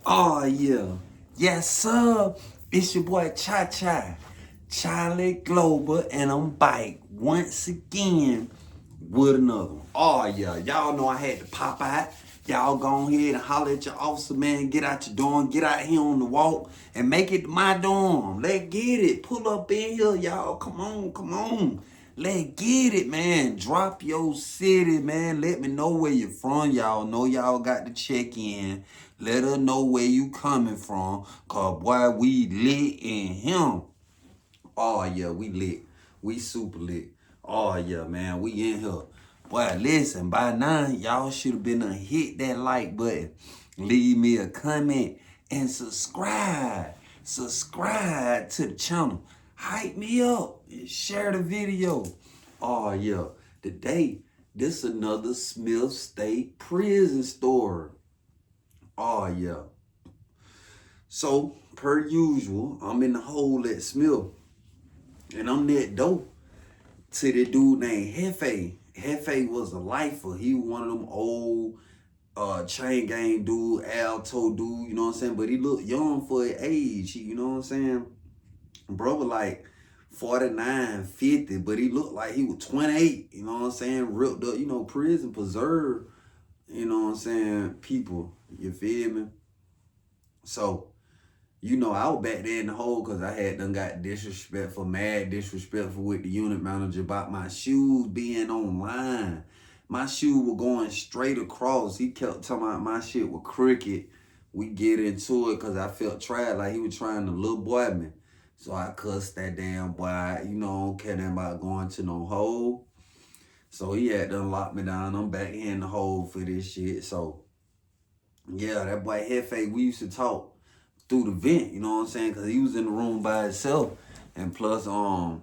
Oh yeah. Yes, sir. It's your boy Cha Charlie Glober, and I'm back once again with another one. Oh yeah. Y'all know I had to pop out. Y'all go ahead and holler at your officer, man. Get out your dorm. Get out here on the walk and make it to my dorm. Let's get it. Pull up in here, y'all. Come on, come on. Let's get it, man. Drop your city, man. Let me know where you're from. Y'all know y'all got to check in. Let her know where you coming from. Cause boy, we lit in him. Oh yeah, we lit. We super lit. Oh yeah, man, we in here. Boy, listen, by now, y'all should have been hit that like button. Leave me a comment and subscribe. Subscribe to the channel. Hype me up and share the video. Oh yeah. Today, this another Smith State prison story. Oh yeah. So, per usual, I'm in the hole at Smith. And I'm that dope to the dude named Hefe. Hefe was a lifer. He was one of them old chain gang dude, alto dude, you know what I'm saying? But he looked young for his age, you know what I'm saying? Bro was like 49, 50, but he looked like he was 28, you know what I'm saying? Ripped up, prison preserve, you know what I'm saying, people, you feel me? So, I was back there in the hole because I had done got mad disrespectful with the unit manager about my shoes being online. My shoe were going straight across. He kept talking about my shit was crooked. We get into it because I felt tried like he was trying to little boy me. So I cussed that damn boy, don't care nothing about going to no hole. So he had to lock me down. I'm back in the hole for this shit. So yeah, that boy Hefe, we used to talk through the vent, you know what I'm saying? Because he was in the room by himself. And plus, at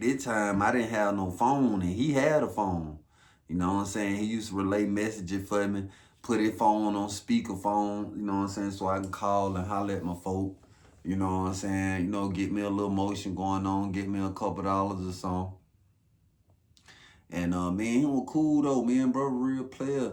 this time, I didn't have no phone, and he had a phone. You know what I'm saying? He used to relay messages for me, put his phone on speakerphone, you know what I'm saying? So I can call and holler at my folk, you know what I'm saying? Get me a little motion going on, get me a couple dollars or something. And man, he was cool though. Me and bro, real player.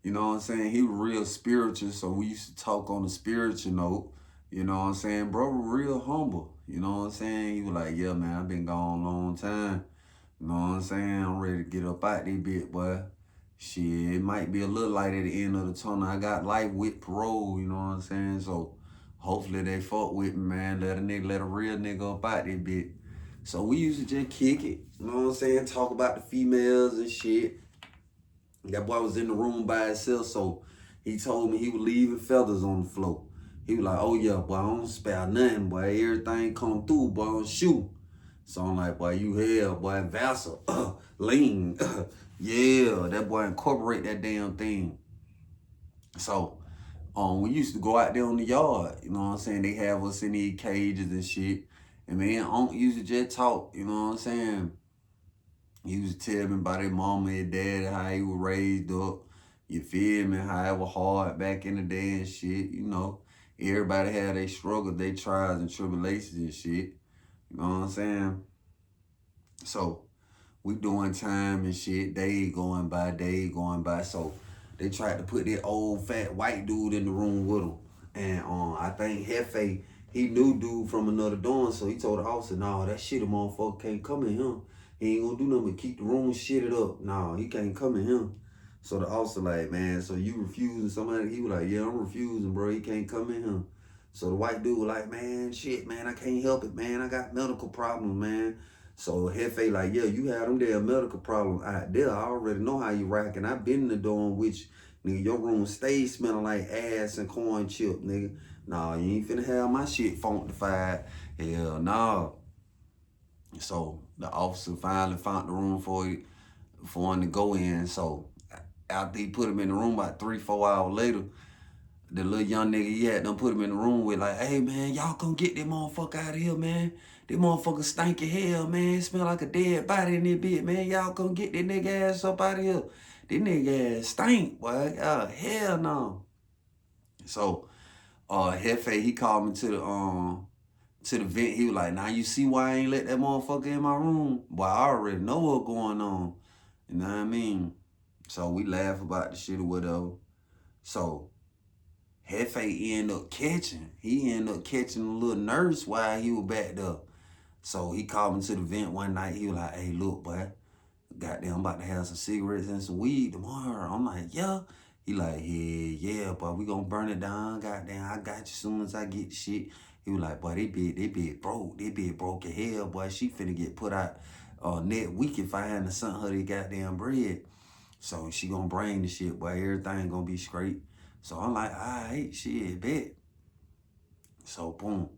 You know what I'm saying? He was real spiritual, so we used to talk on the spiritual note. You know what I'm saying? Bro was real humble. You know what I'm saying? He was like, yeah, man, I've been gone a long time. You know what I'm saying? I'm ready to get up out this bit, boy. Shit, it might be a little light at the end of the tunnel. I got life with parole, you know what I'm saying? So hopefully they fuck with me, man. Let a real nigga up out this bit. So we used to just kick it, you know what I'm saying? Talk about the females and shit. That boy was in the room by himself, so he told me he was leaving feathers on the floor. He was like, oh yeah, boy, I don't spell nothing, boy. Everything come through, boy, on shoot. So I'm like, boy, you hell, boy, Vassal, lean. Yeah, that boy incorporate that damn thing. So we used to go out there on the yard, you know what I'm saying? They have us in these cages and shit. And man, Unc used to just talk, you know what I'm saying? He used to tell me about his mama and daddy, how he was raised up. You feel me? How it was hard back in the day and shit, Everybody had their struggles, their trials and tribulations and shit. You know what I'm saying? So we doing time and shit, day going by. So they tried to put that old fat white dude in the room with him. And I think Hefe, he knew dude from another dorm, so he told the officer, nah, that shit a motherfucker can't come in here. He ain't gonna do nothing but keep the room shitted up. Nah, he can't come in here. So the officer like, man, so you refusing somebody? He was like, yeah, I'm refusing, bro. He can't come in here. So the white dude was like, man, shit, man, I can't help it, man. I got medical problems, man. So Hefe like, yeah, you had them there medical problems out there. I already know how you rockin'. I been in the dorm, which, nigga, your room stays smelling like ass and corn chip, nigga. Nah, you ain't finna have my shit funkified. Hell nah. So the officer finally found the room for him to go in. So after he put him in the room about 3-4 hours later, the little young nigga he had done put him in the room with like, hey man, y'all come get that motherfucker out of here, man. That motherfucker stanky hell, man. It smell like a dead body in this bitch, man. Y'all come get that nigga ass up out of here. That nigga ass stink, boy. Oh, hell no. So Hefe, he called me to the vent. He was like, now you see why I ain't let that motherfucker in my room? Boy, I already know what's going on. You know what I mean? So we laugh about the shit or whatever. So Hefe ended up catching. He ended up catching a little nurse while he was back there. So he called me to the vent one night. He was like, hey, look, boy, goddamn, I'm about to have some cigarettes and some weed tomorrow. I'm like, yeah. He like, yeah, boy, we gonna burn it down. Goddamn, I got you soon as I get the shit. He was like, boy, they bitch broke. They bitch broke as hell, boy. She finna get put out next week if I hadn't sent her the goddamn bread. So she gonna bring the shit, boy. Everything gonna be straight. So I'm like, all right, shit, bet. So boom.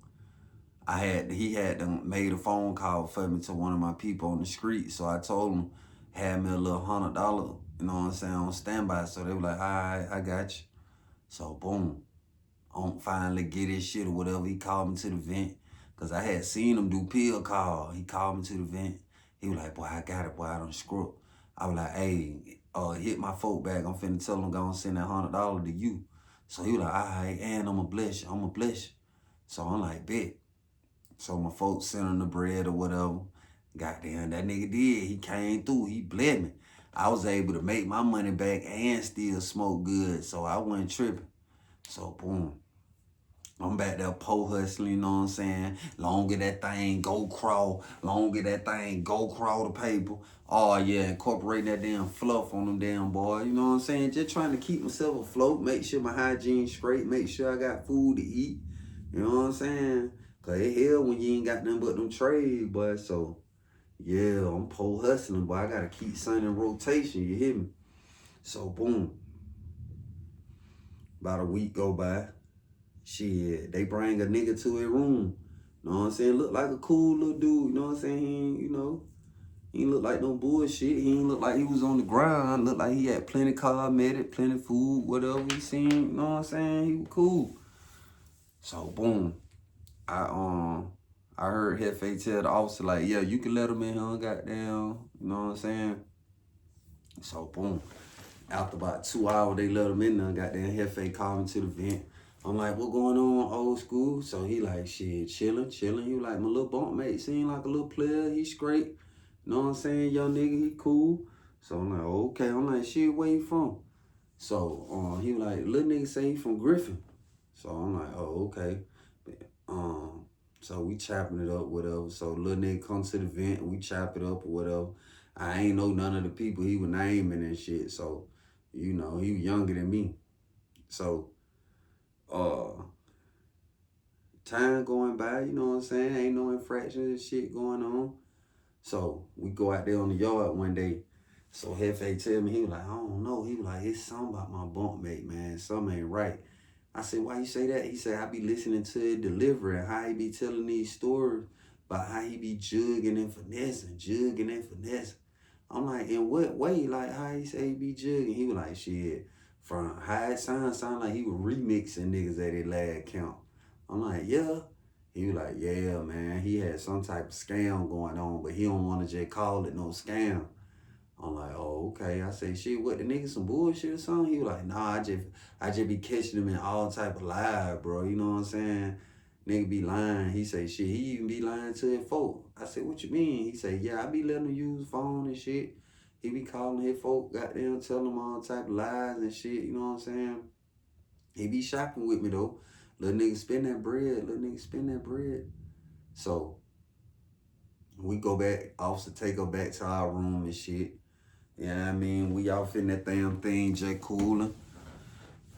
He had made a phone call for me to one of my people on the street. So I told him, had me a little $100, you know what I'm saying, on standby. So they were like, all right, I got you. So boom, on finally get his shit or whatever. He called me to the vent. Cause I had seen him do pill call. He called me to the vent. He was like, boy, I got it, boy, I done screw. I was like, hey, hit my folk back. I'm finna tell him gonna send that $100 to you. So he was like, all right, and I'ma bless you. So I'm like, bet. So my folks sent him the bread or whatever. Goddamn, that nigga did. He came through. He bled me. I was able to make my money back and still smoke good. So I wasn't tripping. So boom. I'm back there pole hustling, you know what I'm saying? Longer that thing go crawl. Longer that thing go crawl the paper. Oh yeah, incorporating that damn fluff on them damn boy. You know what I'm saying? Just trying to keep myself afloat. Make sure my hygiene's straight. Make sure I got food to eat. You know what I'm saying? Cause it hell when you ain't got nothing but them trades, boy. So yeah, I'm pole hustling, boy. I gotta keep something in rotation, you hear me? So boom. About a week go by. Shit, they bring a nigga to his room. You know what I'm saying? Look like a cool little dude, you know what I'm saying? He ain't, he ain't look like no bullshit. He ain't look like he was on the ground. Look like he had plenty cosmetic, plenty food, whatever he seen, you know what I'm saying? He was cool. So boom. I heard Hefe tell the officer, like, yeah, you can let him in here, goddamn, you know what I'm saying? So boom. After about 2 hours, they let him in there, goddamn Hefe called me to the vent. I'm like, what going on, old school? So he like, shit, chilling. He was like, my little bunkmate seem like a little player. He straight. You know what I'm saying? Young nigga, he cool. So I'm like, okay. I'm like, shit, where you from? So he was like, little nigga say he from Griffin. So I'm like, oh, okay. So we chopping it up, whatever. So little nigga come to the vent, we chop it up or whatever. I ain't know none of the people he was naming and shit. So, you know, he was younger than me. So, time going by, you know what I'm saying? Ain't no infractions and shit going on. So we go out there on the yard one day. So Hefe tell me, he was like, I don't know. He was like, it's something about my bunkmate, man. Something ain't right. I said, why you say that? He said, I be listening to it delivery, how he be telling these stories about how he be jugging and finessing. I'm like, in what way? Like, how he say he be jugging? He was like, shit, from how it sound like he was remixing niggas at his last count. I'm like, yeah. He was like, yeah, man, he had some type of scam going on, but he don't want to just call it no scam. I'm like, oh, okay. I say, shit, what, the nigga some bullshit or something? He was like, nah, I just be catching him in all type of lies, bro. You know what I'm saying? Nigga be lying. He say, shit, he even be lying to his folk. I said, what you mean? He say, yeah, I be letting him use phone and shit. He be calling his folk, goddamn, telling them all type of lies and shit. You know what I'm saying? He be shopping with me, though. Little nigga spend that bread. So, we go back, officer take her back to our room and shit. You know what I mean? We off in that damn thing, just cooling.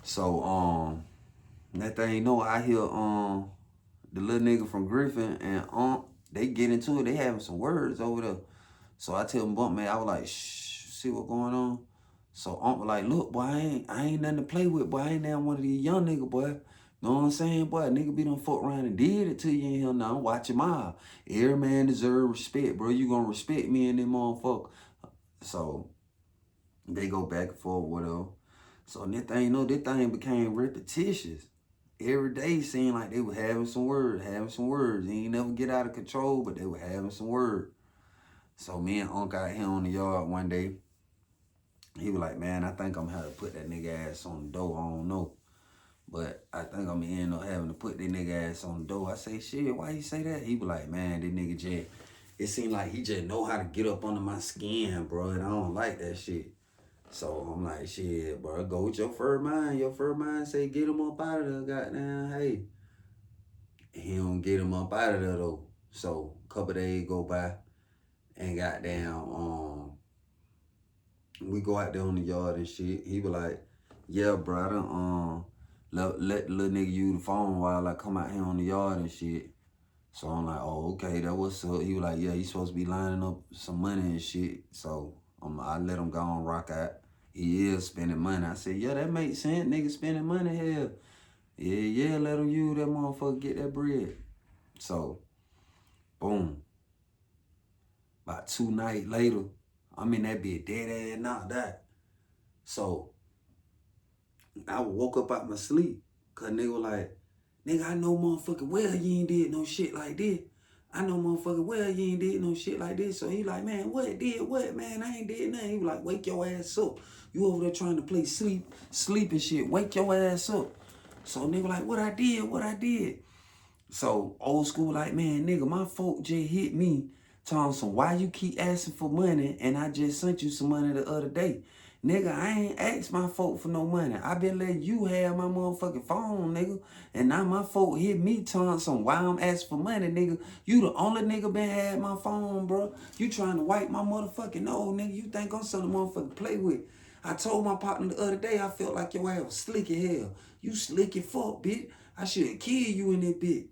So, that thing, I hear, the little nigga from Griffin and, they get into it. They having some words over there. So I tell him, bunkmate, I was like, shh, see what going on? So was like, look, boy, I ain't nothing to play with, boy. I ain't now one of these young niggas, boy. Know what I'm saying, boy? Nigga be done fuck around and did it to you in here now. Watch your mouth. Every man deserve respect, bro. You gonna respect me and them motherfucker. So they go back and forth, whatever. So this thing became repetitious. Every day seemed like they were having some words. They ain't never get out of control, but they were having some words. So me and Unc out here on the yard one day. He was like, man, I think I'm gonna have to put that nigga ass on the door. I don't know. But I think I'm gonna end up having to put that nigga ass on the door. I say, shit, why you say that? He was like, man, this nigga it seemed like he just know how to get up under my skin, bro. And I don't like that shit. So I'm like, shit, bro, go with your first mind. Your first mind say get him up out of there, goddamn, hey. He don't get him up out of there though. So a couple days go by and goddamn, we go out there on the yard and shit. He was like, yeah, bro, I done, let the little nigga use the phone while I come out here on the yard and shit. So I'm like, oh, okay, that what's up. He was like, yeah, he's supposed to be lining up some money and shit. So I let him go and rock out. He is spending money. I said, yeah, that makes sense. Nigga spending money here. Yeah, let him use that motherfucker, get that bread. So, boom. About 2 nights later, I'm in that bitch dead ass knocked out. So, I woke up out my sleep. Cause nigga was like, nigga, I know motherfucking well you ain't did no shit like this. I know motherfucking well you ain't did no shit like this. So he like, man, what did what, man? I ain't did nothing. He was like, wake your ass up. You over there trying to play sleep and shit. Wake your ass up. So nigga like, what I did? So old school like, man, nigga, my folk just hit me. Telling some, why you keep asking for money and I just sent you some money the other day? Nigga, I ain't asked my folk for no money. I been letting you have my motherfucking phone, nigga. And now my folk hit me telling some, why I'm asking for money, nigga. You the only nigga been had my phone, bro. You trying to wipe my motherfucking nose, nigga. You think I'm something motherfucker to play with. I told my partner the other day, I felt like your ass was slick as hell. You slick as fuck, bitch. I should have killed you in that bitch.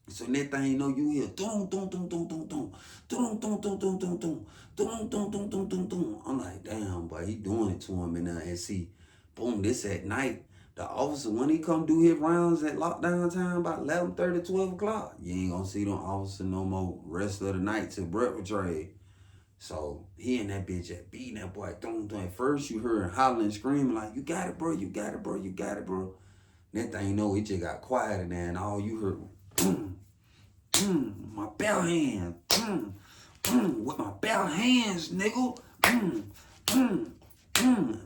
So next thing you know, you hear dum dum dum dum dum dum dum dum dum dum dum dum dum dum dum dum dum dum. I'm like, damn, boy, he doing it to him in there and see, boom, this at night. The officer, when he come do his rounds at lockdown time, about 11:30, 12 o'clock, you ain't gonna see them officer no more rest of the night till breakfast trade. So he and that bitch at beating that boy. Dum dum. At first you heard him hollering, screaming like, you got it, bro, you got it, bro, you got it, bro. Next thing you know, it just got quiet in there and all you heard, my bare hand, with my bare hands, nigga,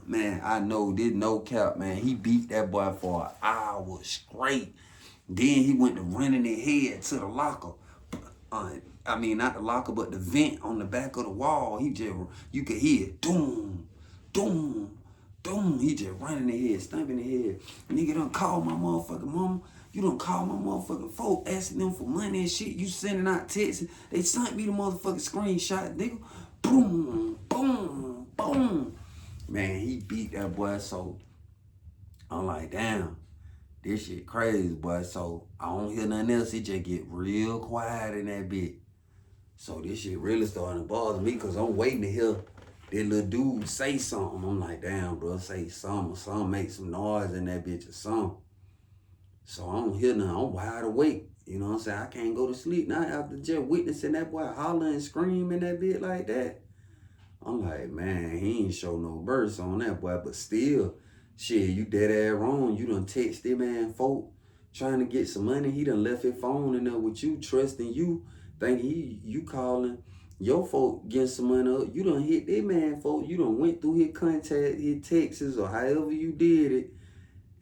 man, I know this no cap, man. He beat that boy for an hour straight. Then he went to running his head to the locker. I mean, not the locker, but the vent on the back of the wall. He just, you could hear it, doom, doom, doom. He just running his head, stamping his head. Nigga done call my motherfucking mama. You done call my motherfucking folk, asking them for money and shit. You sending out texts. They sent me the motherfucking screenshot, nigga. Boom, boom, boom. Man, he beat that boy, so I'm like, damn, this shit crazy, boy. So I don't hear nothing else. It just get real quiet in that bit. So this shit really starting to bother me because I'm waiting to hear that little dude say something. I'm like, damn, bro, say something or something, make some noise in that bitch or something. So I don't hear nothing. I'm wide awake. You know what I'm saying? I can't go to sleep now after just witnessing that boy hollering and screaming that bit like that. I'm like, man, he ain't show no burst on that boy, but still, shit, you dead ass wrong. You done text him, man, folk, trying to get some money. He done left his phone in there with you, trusting you, thinking you calling your folk getting some money up. You done hit that man, folk. You done went through his contact, his texts, or however you did it,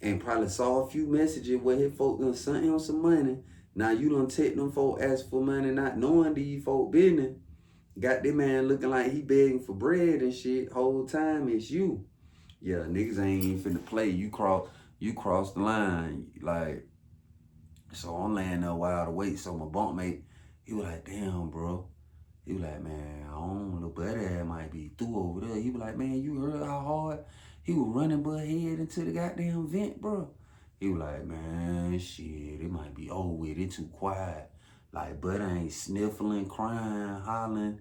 and probably saw a few messages where his folk done sent him some money. Now you done text them folk, ask for money, not knowing these folk business. Got that man looking like he begging for bread and shit. Whole time it's you. Yeah, niggas ain't even finna play. You cross the line. Like, so I'm laying there wide awake. So my bunkmate, he was like, damn, bro. He was like, man, I don't know, but that might be through over there. He was like, man, you heard how hard he was running butt head into the goddamn vent, bro. He was like, man, shit, it might be over with. It too quiet. Like, but I ain't sniffling, crying, hollering,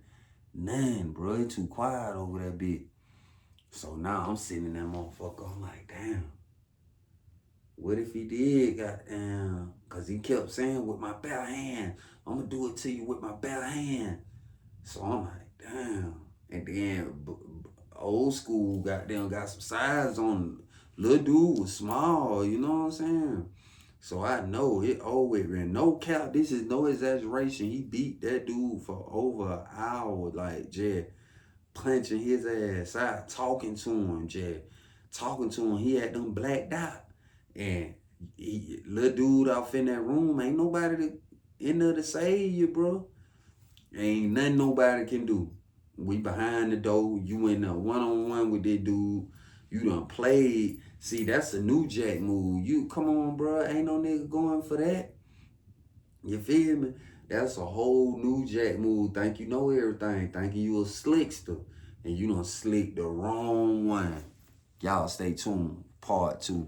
none, bro. It too quiet over that bit. So now I'm sitting in that motherfucker. I'm like, damn. What if he did, goddamn? Because he kept saying, with my bare hand, I'm going to do it to you with my bare hand. So I'm like, damn. And then old school goddamn got some size on. Little dude was small, you know what I'm saying? So I know it always ran. No cap, this is no exaggeration. He beat that dude for over an hour, like just punching his ass out, talking to him, He had them blacked out. And little dude off in that room, ain't nobody in there to save you, bro. Ain't nothing nobody can do. We behind the door. You in a one-on-one with that dude. You done played. See, that's a new jack move. You, come on, bro. Ain't no nigga going for that. You feel me? That's a whole new jack move. Think you know everything. Thinking you a slickster. And you done slick the wrong one. Y'all stay tuned. Part 2.